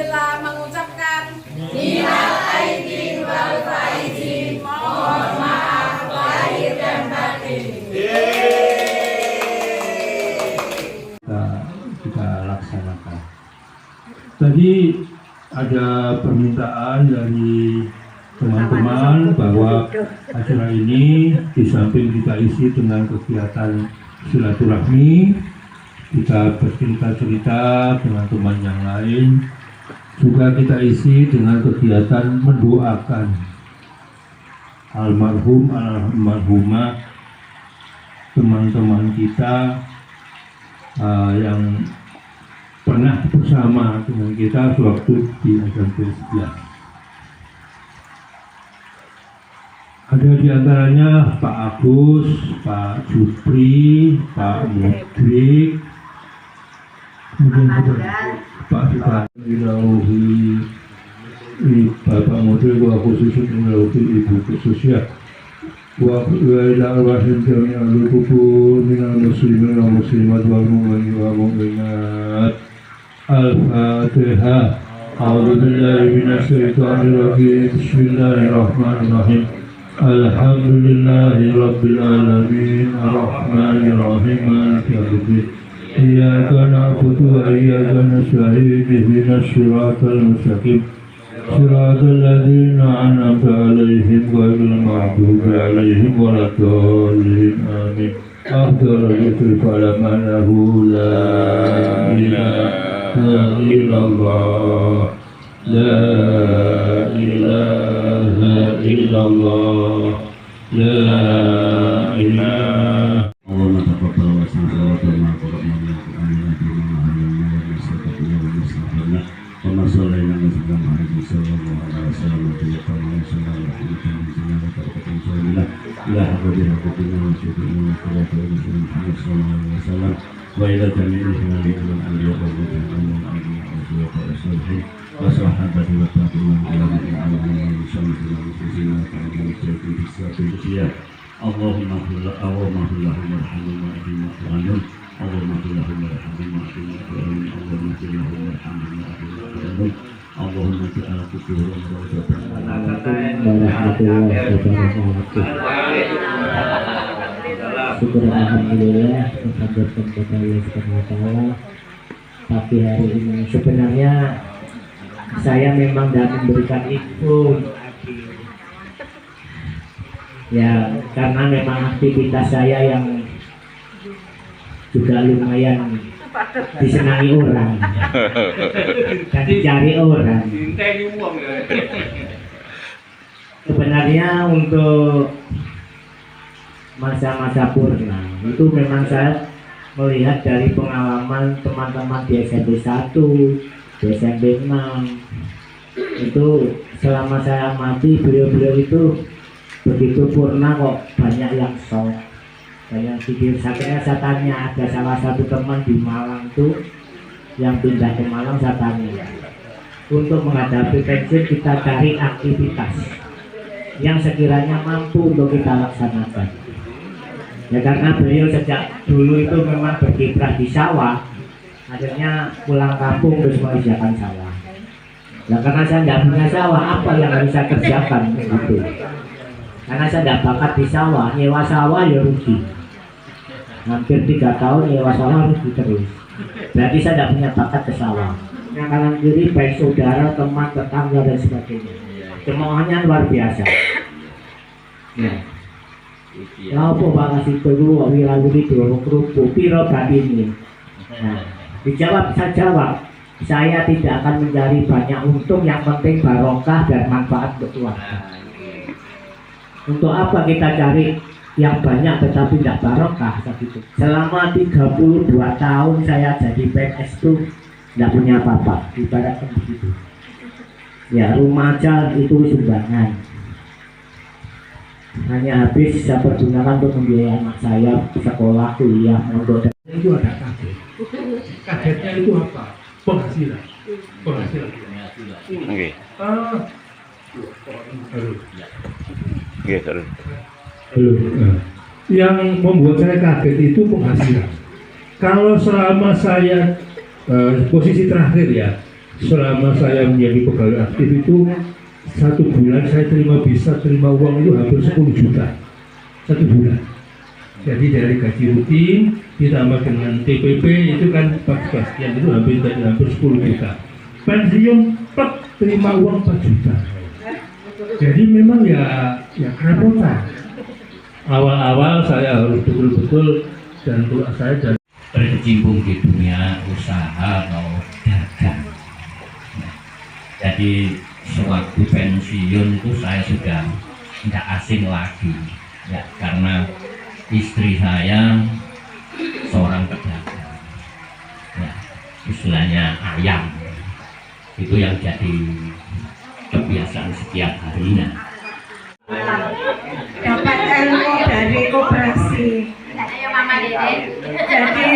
Alhamdulillah mengucapkan minal aidin wal faizin, mohon maaf lahir dan batin. Kita laksanakan. Tadi ada permintaan dari teman-teman bahwa acara ini di samping kita isi dengan kegiatan silaturahmi, kita bercerita-cerita dengan teman yang lain, juga kita isi dengan kegiatan mendoakan almarhum almarhumah teman-teman kita yang pernah bersama dengan kita sewaktu di SMP 11. Ada di antaranya Pak Agus, Pak Jupri, Pak Mudrik, kemudian Pak Ilauhi, Bapak Mudrik, wa khususun Ilauhi Ibu khususnya, wa ila arwahim jami'al kubur minal muslimin wal muslimat wal mu'minin wal mu'minat. Al-Fatihah. A'udzu billahi minasy syaithanir rajim. Bismillahirrahmanirrahim. Alhamdulillahi Rabbil Alamin, Ar-Rahmanir Rahim, Maliki Yaumiddin. Iyyaka na'budu wa iyyaka nasta'in, ihdinas siratal mustaqim, siratal ladzina an'amta 'alaihim ghairil maghdubi 'alaihim waladdallin. Amin. Afdhalul dzikri falaman lahu la ilaha illallah. La ilaha illallah. La ilaha. Allahumma taqabbal wa sallallahu ma qara'na amin wa ma sallayna wa sallam alaihi sallallahu alaihi wasallam wa sallallahu alaihi wasallam wa ila jami'il anbiya wal mursalin wa sahabati wa tabi'in ila yawmil qiyamah. Allahumma khullah Allahumma khullahum warhamhum wa'afihim Allahumma khullahum warhamhum wa'afihim Allahumma khullahum warhamhum wa'afihim Allahumma ja'al kuburahum rawdatan. Warahmatullahi wabarakatuh. Syukur alhamdulillah mengajarkan kepada Allah Subhanahu wa taala. Tapi hari ini sebenarnya saya memang tidak memberikan itu. Ya, karena memang aktivitas saya yang juga lumayan disenangi orang dan dicari orang. Sebenarnya untuk masa-masa purna itu memang saya melihat dari pengalaman teman-teman di SMP 1, di SMP 6 itu selama saya amati beliau-beliau itu begitu purna kok banyak yang shock, banyak video. Akhirnya saya tanya, ada salah satu teman di Malang tuh yang pindah ke Malang, saya tanya untuk menghadapi pensiun kita cari aktivitas yang sekiranya mampu untuk kita laksanakan. Ya karena beliau sejak dulu itu memang berkiprah di sawah, akhirnya pulang kampung terus mengerjakan sawah. Nah karena saya tidak punya sawah, apa yang harus saya kerjakan itu? Karena saya tidak bakat di sawah, nyewa sawah ya rugi. Hampir 3 tahun nyewa sawah rugi terus. Berarti saya tidak punya bakat ke sawah. Yang kanan kiri baik saudara, teman, tetangga dan sebagainya. Semuanya luar biasa. Ya. Apa Pak kasih dulu wilayah dorong kerupuk piro ini. Nah, dijawab saya jawab. Saya tidak akan mencari banyak untung, yang penting barokah dan manfaat untuk keluarga. Untuk apa kita cari yang banyak tetapi tidak barokah begitu. Selama 32 tahun saya jadi PNS itu tidak punya apa-apa, ibaratkan begitu. Ya rumah aja itu sumbangan. Hanya habis saya pergunakan untuk membiayai anak saya sekolah, kuliah, mondok. Itu ada kaget. Kagetnya itu apa? Penghasilan. Penghasilan. Oke. Yang membuat saya kaget itu penghasilan. Kalau selama saya posisi terakhir ya, selama saya menjadi pegawai aktif itu 1 bulan saya bisa terima uang itu hampir 10 juta 1 bulan. Jadi dari gaji rutin ditambah dengan TPP itu kan 14 sekian, itu hampir 10 juta. Pensiun terima uang 4 juta. Jadi memang ya kerepotan. Awal-awal saya harus betul-betul dan saya dan berkecimpung di dunia usaha atau dagang. Jadi sewaktu pensiun itu saya sudah tidak asing lagi, ya, karena istri saya seorang pedagang, ya, istilahnya ayam, itu yang jadi kebiasaan setiap harinya. Dapat ilmu dari koperasi. Ayo Mama Dede. Jadi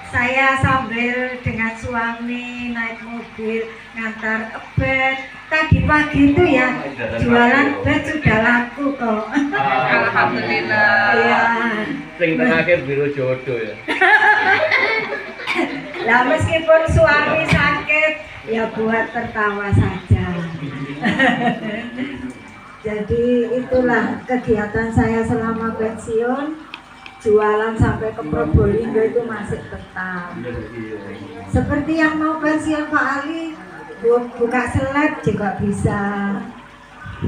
saya sambil dengan suami naik mobil ngantar ebet. Tadi pagi itu ya jualan ebet sudah laku kok. Alhamdulillah. Iya. Sing terakhir biru jodoh ya. Lah meskipun suami sakit ya buat tertawa saja. Jadi itulah kegiatan saya selama pensiun, jualan sampai ke Probolinggo itu masih tetap. Seperti yang mau pensiun Pak Ali, buka seleb juga bisa.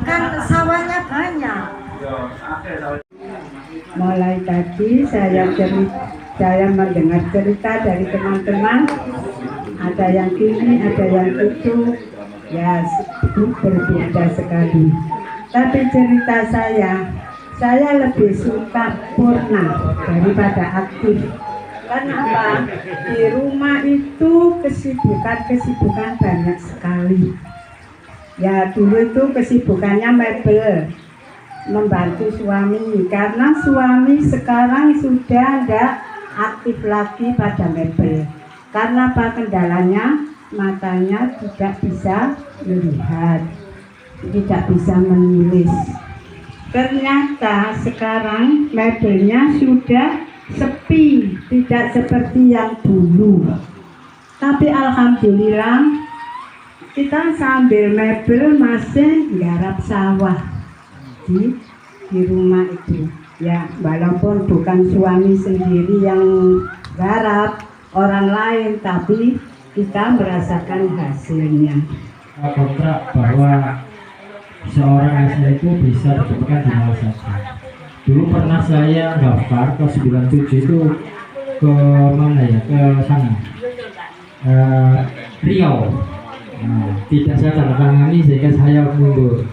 Kan sawahnya banyak. Mulai tadi saya mendengar cerita dari teman-teman, ada yang ini, ada yang itu, ya berbeda sekali. Tapi cerita saya lebih suka purna daripada aktif. Kenapa? Di rumah itu kesibukan banyak sekali. Ya dulu itu kesibukannya mebel, membantu suami, karena suami sekarang sudah tidak aktif lagi pada mebel. Karena apa kendalanya? Matanya tidak bisa melihat, tidak bisa menulis. Ternyata sekarang mebelnya sudah sepi, tidak seperti yang dulu. Tapi alhamdulillah kita sambil mebel masih garap sawah di rumah itu. Ya, walaupun bukan suami sendiri yang garap, orang lain, tapi kita merasakan hasilnya. Kontrak bahwa seorang asli itu bisa ditemukan di mana saja. Dulu pernah saya daftar ke 97 itu ke mana ya, ke sana, Riau. Nah, tidak saya tanda tangani sehingga saya mundur.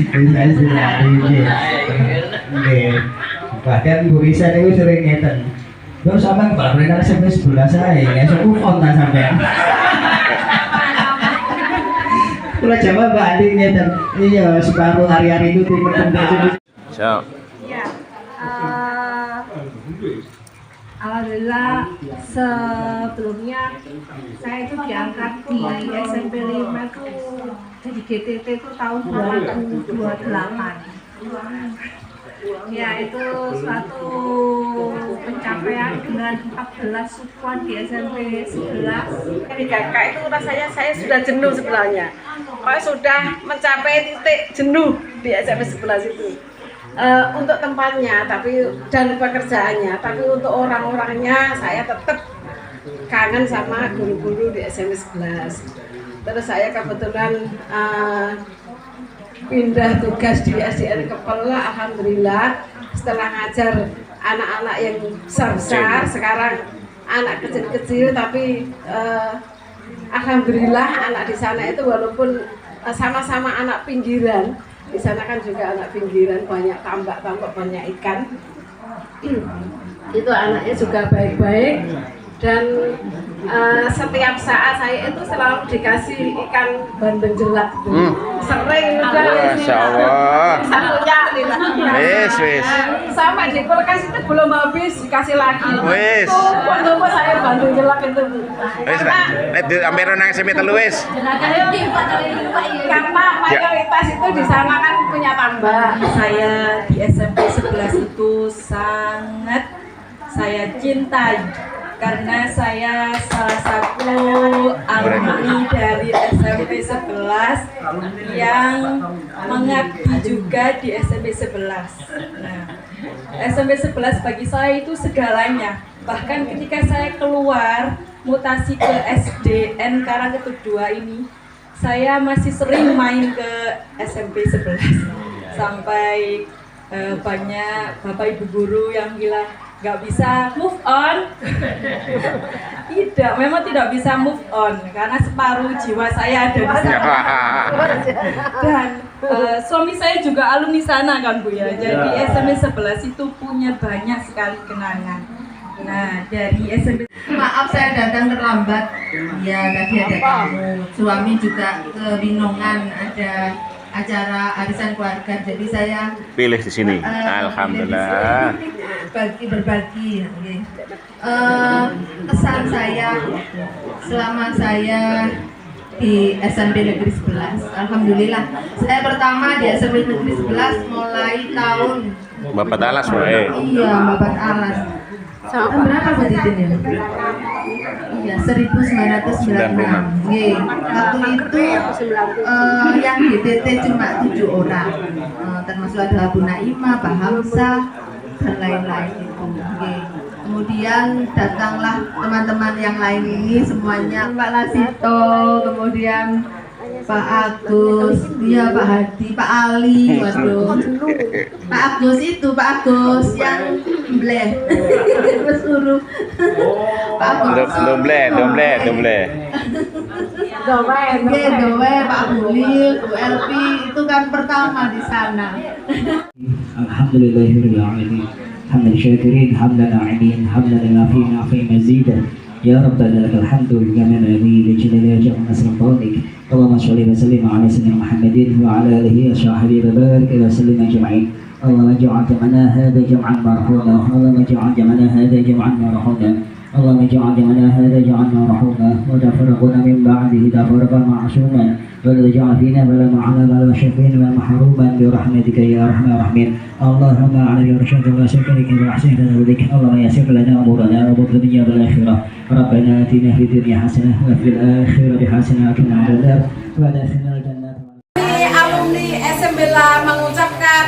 Saya sudah bahkan Bu Risa itu sering ngeten. Terus sampai kalau mereka sampai sebelah saya, nggak cukup kontak sampai. Kalau jawab Mbak Andi ngeten, iya separuh hari-hari itu tim tertentu. Siap. Ya, alhamdulillah sebelumnya saya itu diangkat di SMP 5 itu jadi GTT itu tahun 2028. Ya itu suatu pencapaian dengan 14 sukuan di SMP 11. Di KK itu rasanya saya sudah jenuh sebenarnya. Sudah mencapai titik jenuh di SMP 11 itu. Untuk tempatnya dan pekerjaannya, tapi untuk orang-orangnya saya tetap kangen sama guru-guru di SMP 11. Terus saya kebetulan pindah tugas di SDN Kepala, alhamdulillah setelah ngajar anak-anak yang besar-besar, sekarang anak kecil-kecil, tapi alhamdulillah anak di sana itu walaupun sama-sama anak pinggiran, di sana kan juga anak pinggiran, banyak tambak-tambak, banyak ikan. Itu anaknya juga baik-baik dan setiap saat saya itu selalu dikasih ikan bandeng jelak. Sering udah Masya Allah. satunya Wis. sampai di kulkas itu belum habis dikasih lagi. Wis. Tunggu saya bandeng jelak itu. Wis nek ampe nang semi telu wis. Karena mayoritas itu di sana kan punya tambak. Saya di SMP 11 itu sangat saya cintai karena saya salah satu alumni dari SMP 11 yang mengabdi juga di SMP 11. Nah, SMP 11 bagi saya itu segalanya. Bahkan ketika saya keluar mutasi ke SDN Karangketuk 2 ini, saya masih sering main ke SMP 11 sampai banyak bapak ibu guru yang bilang nggak bisa move on. Tidak, memang tidak bisa move on karena separuh jiwa saya ada di sana. Dan suami saya juga alumni sana kan Bu ya. Jadi SMP 11 itu punya banyak sekali kenangan. Nah, dari SMP. Maaf saya datang terlambat. Ya, tadi ada kamu. Suami juga kebingungan ada acara arisan keluarga. Jadi saya Pilih di sini. Alhamdulillah. berbagi. Kesan saya selama saya di SMP Negeri 11. Alhamdulillah. Saya pertama di SMP Negeri 11 mulai tahun Bapak Talas, Bu. Iya, Babat Alas. Berapa Bu Titin ya? Iya, 1996. Waktu itu yang DTT cuma 7 orang. Termasuk ada Bu Naimah, Pak Hamzah, dan lain-lain itu. Kemudian datanglah teman-teman yang lain ini semuanya, Pak Lasito, kemudian Pak Agus, iya Pak Hadi, Pak Ali, waduh, Pak Agus itu, Pak Agus yang bleh, terus suruh Pak Agus, Domble. Dowe, Pak Bulil, Bu Elvi, itu kan pertama di sana. Alhamdulillahirabbil alamin. Hamdan syakirin, hamdan na'imin, hamdan lafina fi mazidan. Ya Rabbana lakal hamdu kama nabi li jalali wajhika nasran fadlik. Allahumma shalli wa sallim ala sayyidina Muhammadin wa ala alihi wa sahbihi wa barik wa sallim ajma'in. Allahumma ij'al jam'ana hadha jam'an marhuma. Allahumma ij'al jam'ana hadha jam'an marhuma. اللهم اجعل جمعنا هذا جعلنا رحوما وتفرقنا من بعده تفرقا معصوما ولا تجعل فينا ولا معنا ولا شفينا ولا محروما برحمتك يا ارحم الراحمين. اللهم على رشاد وسكنك واحسن ذلك. اللهم يسر لنا امورنا وامور الدنيا والاخره. ربنا اتنا في الدنيا حسنه وفي الاخره حسنه وقنا عذاب النار وادخلنا الجنه. Alumni SMP mengucapkan